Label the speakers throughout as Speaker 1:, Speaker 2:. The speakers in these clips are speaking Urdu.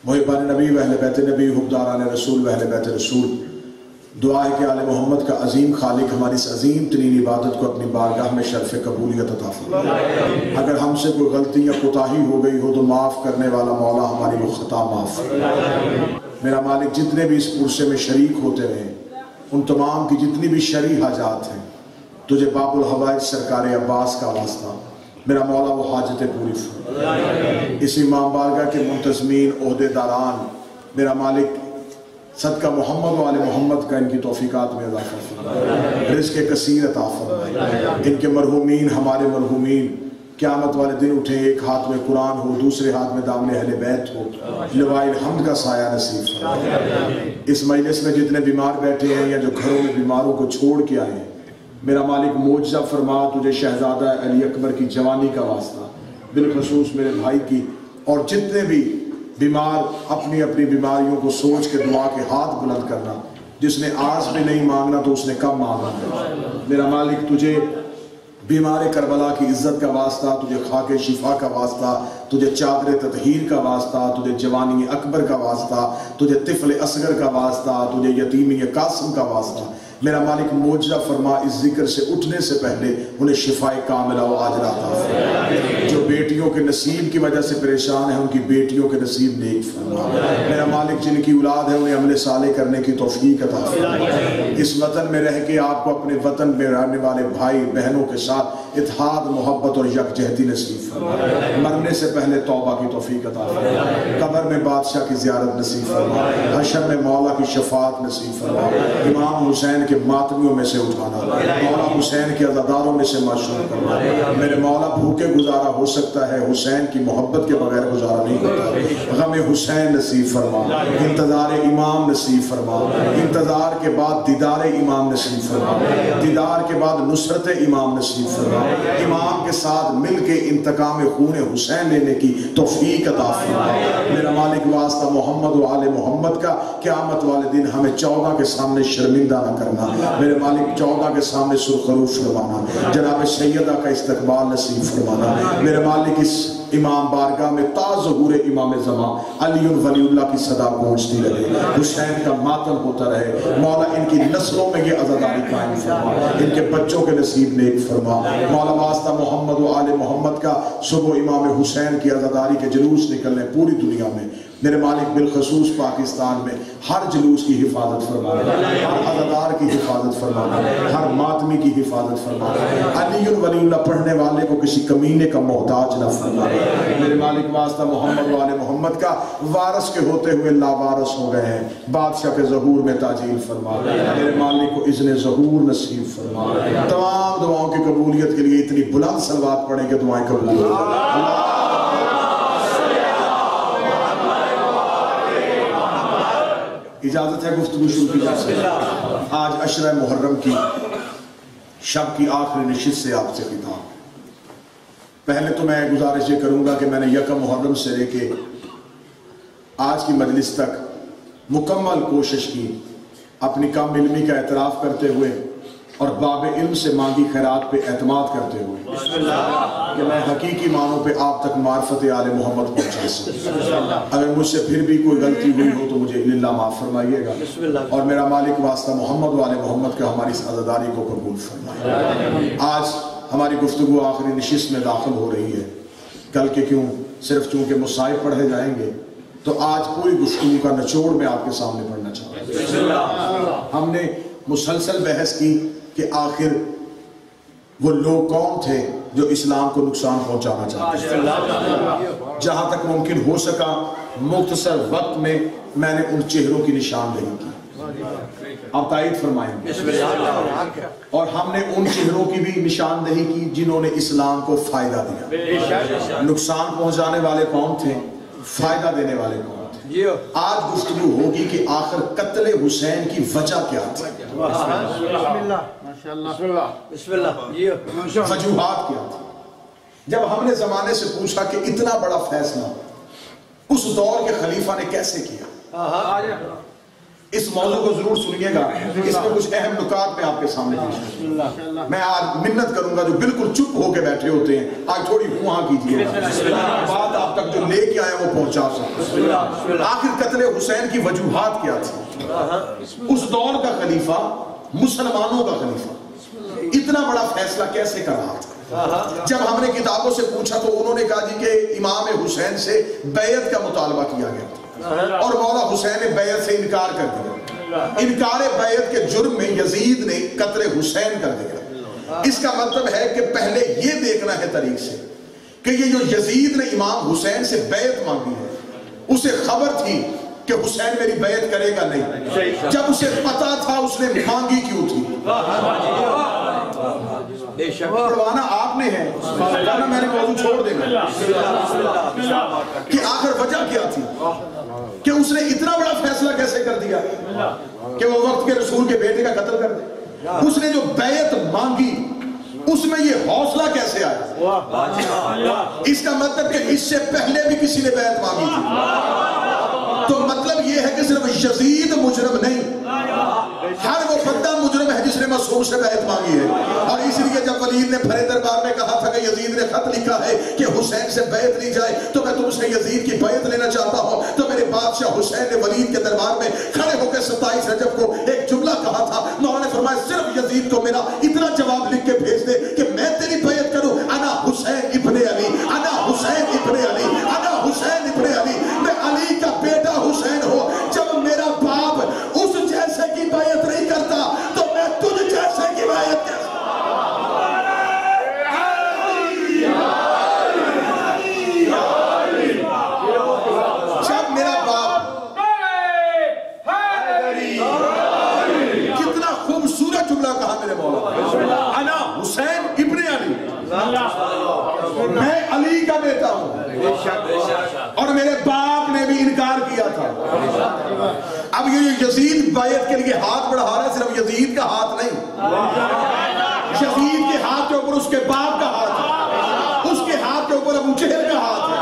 Speaker 1: محبان نبی و اہل بیت نبی، حبداران رسول و اہل بیت رسول، دعا ہے کہ آل محمد کا عظیم خالق ہماری اس عظیم ترین عبادت کو اپنی بارگاہ میں شرف قبولیت عطا فرمائے۔ اگر ہم سے کوئی غلطی یا کوتاہی ہو گئی ہو تو معاف کرنے والا مولا ہماری وہ خطا معاف فرمائے۔ میرا مالک جتنے بھی اس پرسے میں شریک ہوتے رہے، ان تمام کی جتنی بھی شرعی حاجات ہیں، تجھے باب الحوائج سرکار عباس کا واسطہ میرا مولا وہ حاجتیں پوری فرمائے۔ اس امام بارگاہ کے منتظمین، عہدے داران، میرا مالک صدقہ محمد و آل محمد کا ان کی توفیقات میں اضافہ فرمائے، رزق کثیر عطا فرمائے۔ ان کے مرحومین، ہمارے مرحومین قیامت والے دن اٹھیں، ایک ہاتھ میں قرآن ہو، دوسرے ہاتھ میں دامن اہل بیت ہو، لواء الحمد کا سایہ نصیب فرمائے۔ اس مجلس میں جتنے بیمار بیٹھے ہیں یا جو گھروں میں بیماروں کو چھوڑ کے آئے ہیں، میرا مالک معجزہ فرما، تجھے شہزادہ علی اکبر کی جوانی کا واسطہ، بالخصوص میرے بھائی کی، اور جتنے بھی بیمار اپنی اپنی بیماریوں کو سوچ کے دعا کے ہاتھ بلند کرنا، جس نے آج بھی نہیں مانگنا تو اس نے کب مانگنا ہے۔ میرا مالک تجھے بیمار کربلا کی عزت کا واسطہ، تجھے خاک شفا کا واسطہ، تجھے چادر تطہیر کا واسطہ، تجھے جوانی اکبر کا واسطہ، تجھے طفل اصغر کا واسطہ، تجھے یتیمی قاسم کا واسطہ، میرا مالک معجزہ فرما، اس ذکر سے اٹھنے سے پہلے انہیں شفائے کاملہ و عاجلہ عطا فرما۔ جو بیٹیوں کے نصیب کی وجہ سے پریشان ہیں، ان کی بیٹیوں کے نصیب نیک فرما۔ میرا مالک جن کی اولاد ہے انہیں عمل صالح کرنے کی توفیق عطا فرما۔ اس وطن میں رہ کے آپ کو اپنے وطن میں رہنے والے بھائی بہنوں کے ساتھ اتحاد، محبت اور یکجہتی نصیب فرما۔ مرنے سے پہلے توبہ کی توفیق عطا فرما۔ قبر میں بادشاہ کی زیارت نصیب فرما۔ حشر میں مولا کی شفاعت نصیب فرما۔ امام حسین کے ماتمیوں میں سے اٹھانا، مولا حسین کے عزاداروں میں سے معصوم کرنا۔ میرے مولا بھوکے گزارا ہو سکتا ہے، حسین کی محبت کے بغیر گزارا نہیں ہوتا۔ غم حسین نصیب فرما، انتظار امام نصیب فرما، انتظار کے بعد دیدار امام نصیب فرما، دیدار کے بعد نصرت امام نصیب فرما۔ امام کے ساتھ مل کے انتقام خون حسین لینے کی توفیق عطا فرما۔ میرا مالک واسطہ محمد و آل محمد کا، قیامت والے دن ہمیں 14 کے سامنے شرمندہ نہ کرنا، میرے مالک 14 کے سامنے سرخروش فرمانا، جناب سیدہ کا استقبال نصیب فرمانا۔ میرے مالک اس امام بارگاہ میں تا ظہور امام زمان علی ولی اللہ کی صدا پہنچتی رہے، حسین کا ماتم ہوتا رہے۔ مولا ان کی نسلوں میں یہ عزاداری قائم فرما، ان کے بچوں کے نصیب نیک فرما۔ مولا واسطہ محمد و آل محمد کا صبح امام حسین کی عزاداری کے جلوس نکلنے پوری دنیا میں، میرے مالک بالخصوص پاکستان میں ہر جلوس کی حفاظت فرمانا، ہر عزادار کی حفاظت فرمانا، ہر ماتمی کی حفاظت فرمانا۔ علی ولی اللہ پڑھنے والے کو کسی کمینے کا محتاج نہ فرمانا۔ میرے مالک واسطہ محمد و آل محمد کا وارث کے ہوتے ہوئے لاوارث ہو گئے ہیں، بادشاہ کے ظہور میں تعجیل فرما۔ میرے مالک کو اذن ظہور نصیب فرما۔ تمام دعاؤں کی قبولیت کے لیے اتنی بلند صلوات پڑھیں کہ دعائیں قبول ہو جائیں۔ اجازت ہے گفتگو شروع کی جا سکے۔ آج عشرہ محرم کی شب کی آخری نشست سے آپ سے خطاب۔ پہلے تو میں گزارش یہ کروں گا کہ میں نے یکم محرم سے لے کے آج کی مجلس تک مکمل کوشش کی، اپنی کم علمی کا اعتراف کرتے ہوئے اور باب علم سے مانگی خیرات پہ اعتماد کرتے ہوئے کہ میں حقیقی معنوں پہ آپ تک معرفت آل محمد پہنچا سکوں۔ اگر مجھ سے پھر بھی کوئی غلطی ہوئی ہو تو مجھے اللہ معاف فرمائیے گا، اور میرا مالک واسطہ محمد و آل محمد کا ہماری اس عزاداری کو قبول فرمائے۔ آج ہماری گفتگو آخری نشست میں داخل ہو رہی ہے، کل کے کیوں صرف چونکہ مصائب پڑھے جائیں گے تو آج پوری گفتگو کا نچوڑ میں آپ کے سامنے پڑھنا چاہتا ہوں۔ ہم نے مسلسل بحث کی کہ آخر وہ لوگ کون تھے جو اسلام کو نقصان پہنچانا چاہتے ہیں۔ جہاں تک ممکن ہو سکا مختصر وقت میں میں نے ان چہروں کی نشاندہی کی، آپ تائید فرمائیں گے، اور ہم نے ان چہروں کی بھی نشاندہی کی جنہوں نے اسلام کو فائدہ دیا۔ نقصان پہنچانے والے کون تھے، فائدہ دینے والے کون تھے۔ آج گفتگو ہوگی کہ آخر قتل حسین کی وجہ کیا تھی، وجوہات کیا تھی۔ جب ہم نے زمانے سے پوچھا کہ اتنا بڑا فیصلہ اس دور کے خلیفہ نے کیسے کیا، اس موضوع کو ضرور سنیے گا، اس میں کچھ اہم نکات میں آپ کے سامنے پیش کروں. میں آج منت کروں گا جو بالکل چپ ہو کے بیٹھے ہوتے ہیں، آج تھوڑی ہواں کیجیے گا، بات آپ تک جو لے کے آئے وہ پہنچا سکتے. آخر قتل حسین کی وجوہات کیا تھی؟ اس دور کا خلیفہ، مسلمانوں کا خلیفہ اتنا بڑا فیصلہ کیسے کر رہا تھا؟ جب ہم نے کتابوں سے پوچھا تو انہوں نے کہا جی کہ امام حسین سے بیعت کا مطالبہ کیا گیا تھا اور مولا حسین نے بیعت سے انکار کر دیا. انکار بیعت کے جرم میں یزید نے قتل حسین کر دیا. اس کا مطلب ہے کہ پہلے یہ دیکھنا ہے تاریخ سے کہ یہ جو یزید نے امام حسین سے بیعت مانگی ہے، اسے خبر تھی کہ حسین میری بیعت کرے گا نہیں. جب اسے پتا تھا اس نے مانگی کیوں تھی؟ پڑھوانا آپ نے ہے، میں نے موضوع چھوڑ دے گا کہ آخر وجہ کیا تھی کہ اس نے اتنا بڑا فیصلہ کیسے کر دیا کہ وہ وقت کے رسول کے بیٹے کا قتل کر دے. اس نے جو بیعت مانگی اس میں یہ حوصلہ کیسے آیا؟ اس کا مطلب کہ اس سے پہلے بھی کسی نے بیعت مانگی تھی. تو مطلب یہ ہے کہ صرف یزید مجرم نہیں، ہر وہ بندہ مجرم ہے جس نے معصوم سے بیعت مانگی ہے. اور اس لیے جب ولید نے بھرے دربار میں کہا تھا کہ یزید نے خط لکھا ہے کہ حسین سے بیعت لی جائے تو میں تم سے یزید کی بیعت لینا چاہتا ہوں، تو میرے بادشاہ حسین نے ولید کے دربار میں کھڑے ہو کے 27 رجب کو ایک جملہ کہا تھا. مولا نے فرمایا صرف یزید کو میرا اتنا جواب لکھ کے بھیج دے کہ میں تیری بیعت کروں. انا حسین ابن علی، انا حسین ابن علی، انا حسین ابن علی. میں علی کا بیٹا حسین ہو. جب میرا باپ اس جیسے کی بیعت نہیں کرتا تو میں تجھ جیسے کی بیعت کرتا. جب میرا باپ، کتنا خوبصورت جملہ کہا میرے مولا، انا حسین ابن علی، میں علی کا بیٹا ہوں. اور میرے باپ نے بھی انکار کیا تھا. اب یہ یزید بیعت کے لیے ہاتھ بڑھا رہا ہے، صرف یزید کا ہاتھ نہیں، یزید کے ہاتھ کے اوپر اس کے باپ کا ہاتھ ہے، اس کے ہاتھ کے اوپر ابو جہل کا ہاتھ ہے،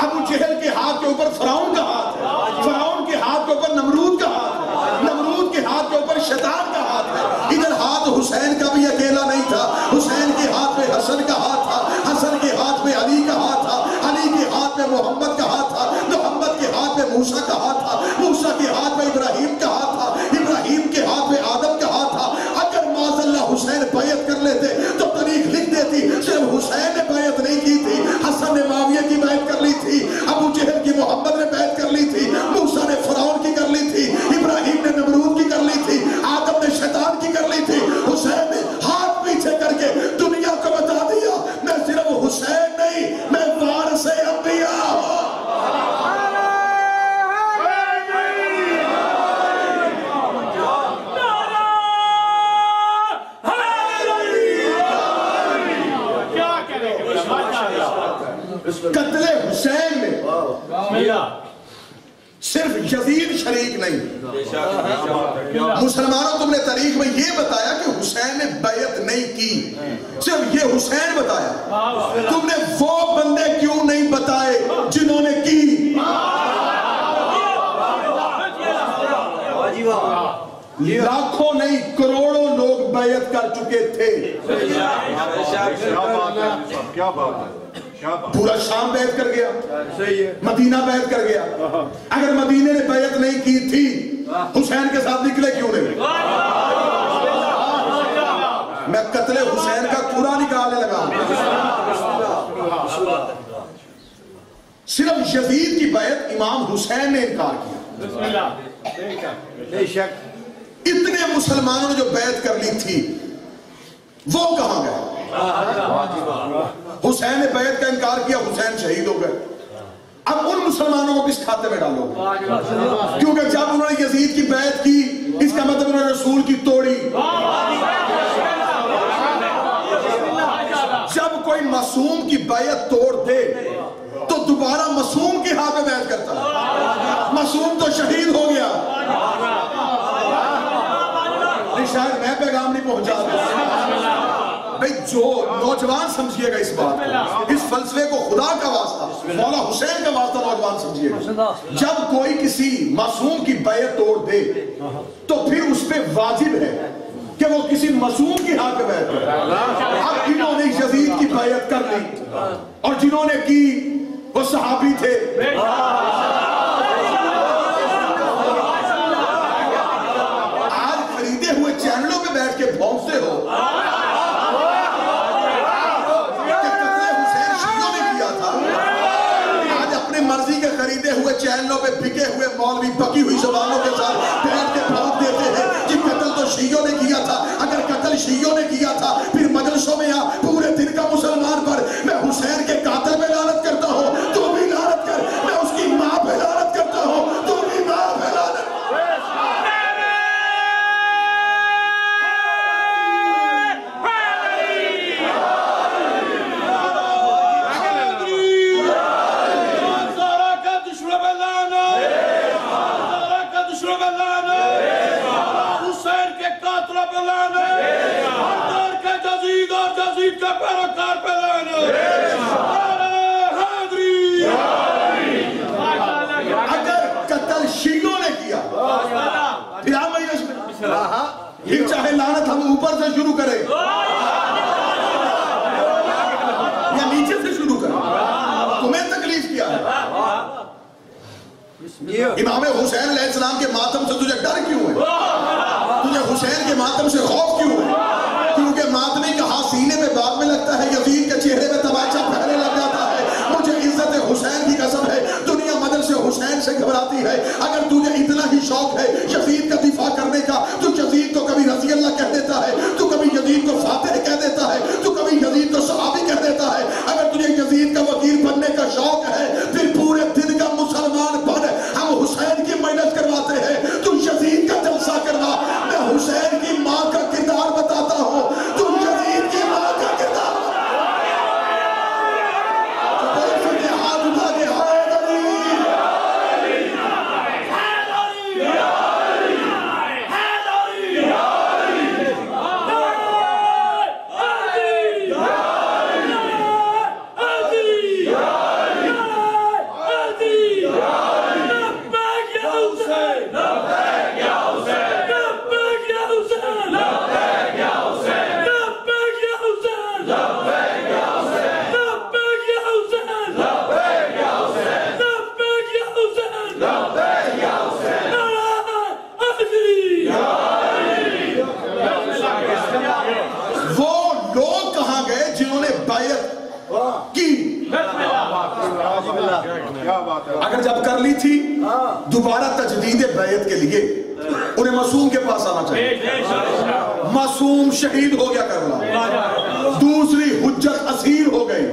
Speaker 1: ابو جہل کے ہاتھ کے اوپر فرعون کا ہاتھ ہے، فرعون کے ہاتھ کے اوپر نمرود کا ہاتھ ہے، نمرود کے ہاتھ کے اوپر شیطان کا ہاتھ ہے. ادھر ہاتھ حسین کا بھی اکیلا نہیں تھا، حسین کے ہاتھ میں حسن کا ہاتھ تھا، حسن کے ہاتھ میں علی کا ہاتھ تھا، علی کے ہاتھ میں محمد کا ہاتھ تھا، محمد کے ہاتھ میں موسیٰ کا ہاتھ تھا، موسیٰ کے ہاتھ میں ابراہیم کا ہاتھ تھا، ابراہیم کے ہاتھ میں آدم کا ہاتھ تھا. اگر معاذ اللہ حسین بیعت کر لیتے تو تاریخ لکھ دیتی صرف حسین نے بیعت نہیں کی تھی، حسن نے معاویہ کی بیعت کر لی تھی، ابو جہل کی محمد نے بیعت کر لی تھی، موسیٰ نے فرعون کی کر لی تھی، ابراہیم نے نمرود کی کر لی تھی، آدم نے شیطان کی کر لی تھی. حسین نے ہاتھ پیچھے کر کے دنیا کو بتا دیا میں صرف حسین نہیں، میں وارث انبیاء ہوں. قتل حسین میں صرف یزید شریک نہیں. مسلمانوں تم نے تاریخ میں یہ بتایا کہ حسین نے بیعت نہیں کی، صرف یہ حسین بتایا. تم نے وہ بندے کیوں نہیں بتائے جنہوں نے کی؟ لاکھوں نہیں کروڑوں لوگ بیعت کر چکے تھے.
Speaker 2: کیا بات ہے،
Speaker 1: پورا شام بیعت کر گیا، مدینہ بیعت کر گیا. اگر مدینہ نے بیعت نہیں کی تھی حسین کے ساتھ نکلے کیوں نہیں؟ میں قتل حسین کا پورا نکالنے لگا. صرف یزید کی بیعت امام حسین نے انکار کیا. اتنے مسلمانوں نے جو بیعت کر لی تھی وہ کہاں گئے؟ حسین نے بیعت کا انکار کیا، حسین شہید ہو گئے. اب ان مسلمانوں کو کس کھاتے میں ڈالو؟ کیونکہ جب انہوں نے یزید کی بیعت کی اس کا مطلب انہوں نے رسول کی توڑی. جب کوئی معصوم کی بیعت توڑ دے تو دوبارہ معصوم کے ہاتھ میں بیعت کرتا ہے. معصوم تو شہید ہو گیا. شاید میں پیغام نہیں پہنچا دوں. بھئی جو نوجوان سمجھئے گا اس بات کو، اس فلسفے کو خدا کا واسطہ، مولا حسین کا واسطہ نوجوان سمجھئے گا. جب کوئی کسی معصوم کی بیعت توڑ دے تو پھر اس پہ واجب ہے کہ وہ کسی معصوم کی حق میں بیعت کرے. اب جنہوں نے یزید کی بیعت کر لی اور جنہوں نے کی وہ صحابی تھے. آج خریدے ہوئے چینلوں پہ بیٹھ کے بھونکتے ہو کہ قتل حسین شیعوں نے کیا تھا. آج اپنے مرضی کے خریدے ہوئے چینلوں پہ بکے ہوئے مولوی پکی ہوئی زبانوں کے ساتھ بیٹھ کے بھونک دیتے ہیں کہ قتل تو شیعوں نے کیا تھا. اگر قتل شیعوں نے کیا تھا پھر مجلسوں میں پورے دن کا مسلمان پر میں حسین کے قاتل پہ لعنت کرتا ہوں، تو بھی لعنت کر. میں اس کی ماں پہ لعنت کرتا ہوں، تو بھی ماں پہ لعنت. اگر قتل شیعوں نے کیا پھر آپ مجلس میں یہ چاہے لعنت ہم اوپر سے شروع کریں یا نیچے سے شروع کریں، تمہیں تکلیف کیا ہے؟ امام حسین علیہ السلام کے ماتم سے تجھے ڈر کیوں ہے؟ تجھے حسین کے ماتم سے خوف کیوں ہے؟ کیونکہ ماتمی کا ہاتھ سینے پہ بعد میں لگتا ہے، یزید کے چہرے پہ تماچا پھیلنے لگ جاتا ہے. مجھے عزت حسین کی قسم ہے، دنیا مدد سے حسین سے گھبراتی ہے. اگر تجھے اتنا ہی شوق ہے یزید کا دفاع کرنے کا تو یزید کو کبھی رضی اللہ کہہ دیتا ہے، تو کبھی یزید کو فاتح کہہ دیتا ہے، تو کبھی یزید کو صحابی کہہ دیتا ہے. اگر تجھے یزید کا وکیل بننے کا شوق ہے پھر پورے دن کا مسلمان بن. ہم حسین کی مجلس کرواتے ہیں، تو یزید کا جلسہ کروا. میں حسین کی ماں کا کردار بتاتا ہوں، تو یزید کی ماں کا کردار ہاتھ اٹھا کے اگر جب کر لی تھی دوبارہ تجدید بیعت کے لیے انہیں معصوم کے پاس آنا چاہیے. معصوم شہید ہو گیا کربلا، دوسری حجت اسیر ہو گئی.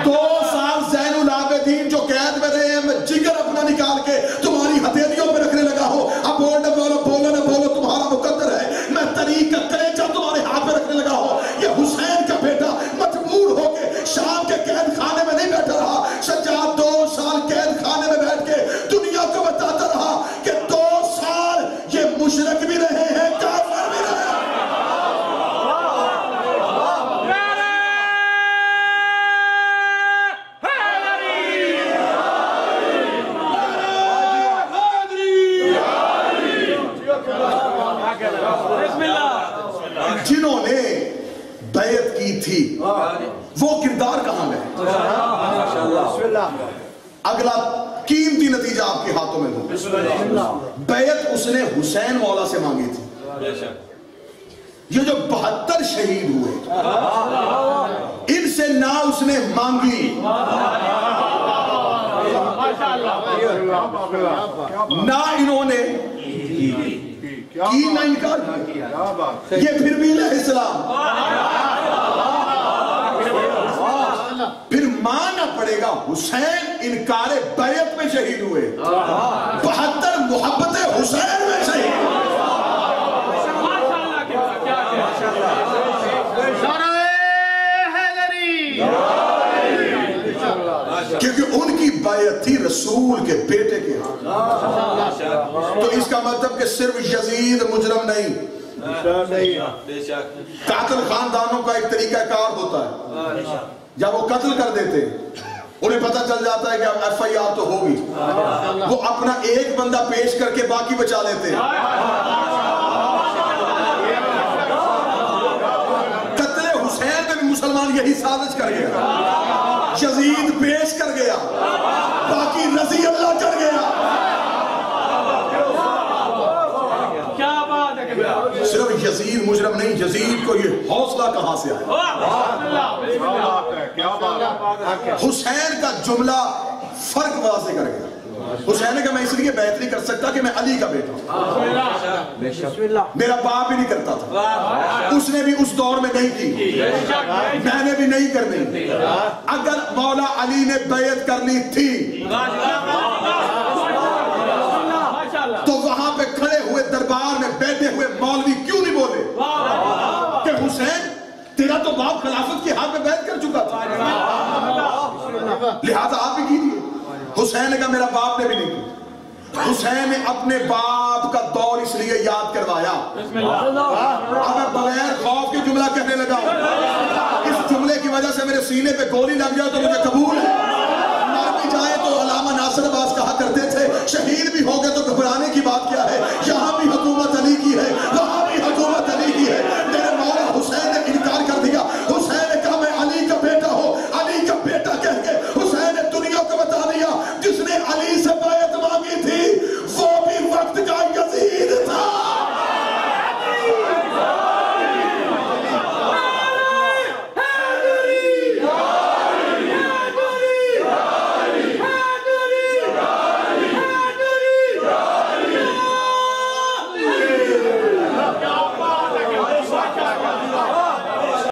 Speaker 1: 2 سال زین العابدین جو قید میں رہے ہیں، جگر اپنا نکال کے تمہاری ہتھیلیوں پہ رکھنے لگا ہو. اب بولو نہ بولو تمہارا مقدر ہے. میں طریق کا کلیجہ تمہارے ہاتھ پہ رکھنے لگا ہو. یہ حسین کا بیٹا مجبور ہو کے شام کے قید خانے میں نہیں بیٹھا رہا. سجاد 2 سال قید خانے میں بیٹھ کے دنیا کو بتاتا رہا کہ 2 سال یہ مشرک بھی رہے ہیں، کافر بھی رہے ہیں. جنہوں نے بیعت کی تھی وہ کردار کہاں گئے؟ اگلا قیمتی نتیجہ آپ کے ہاتھوں میں دوں. بیعت اس نے حسین مولا سے مانگی تھی. یہ جو 72 شہید ہوئے ان سے نہ اس نے مانگی نہ انہوں نے کی نہ انکار کیا. یہ پھر بھی علیہ السلام پھر ماننا پڑے گا. حسین انکار بیعت میں شہید ہوئے، 72 محبت حسین میں شہید ہوئے. کیونکہ ان کی بیعت تھی رسول کے بیٹے کے ہاتھ. تو اس کا مطلب کہ صرف یزید مجرم نہیں، قاتل خاندانوں کا ایک طریقہ کار ہوتا ہے، جب وہ قتل کر دیتے انہیں پتہ چل جاتا ہے کہ اب ایف آئی آر تو ہوگی، وہ اپنا ایک بندہ پیش کر کے باقی بچا لیتے ہیں۔ قتل حسین میں بھی مسلمان یہی سازش کر گیا، یزید پیش کر گیا، باقی رضی اللہ چڑھ گیا۔ صرف یزید مجرم نہیں، یزید کو یہ حوصلہ کہاں سے آیا؟ حسین کا جملہ فرق واضح کر گیا۔ حسین نے کہا میں اس لیے بیعت نہیں کر سکتا کہ میں علی کا بیٹا ہوں، میرا باپ بھی نہیں کرتا تھا، اس نے بھی اس دور میں نہیں کی، میں نے بھی نہیں کرنی۔ اگر مولا علی نے بیعت کرنی تھی تو وہاں پہ کھڑے ہوئے دربار میں بیٹھے ہوئے مولوی کیوں نہیں بولے کہ حسین تیرا تو باپ خلافت کی حق میں بیعت کر چکا تھا، لہذا آپ بھی کیجئے۔ حسین نے کہا میرا باپ نے بھی نہیں کی۔ حسین نے اپنے باپ کا دور اس لیے یاد کروایا۔ اب میں بغیر خوف کے جملہ کہنے لگا ہوں، اس جملے کی وجہ سے میرے سینے پہ گولی لگ جائے تو مجھے قبول ہے، مر بھی جائے تو علامہ ناصر عباس کہا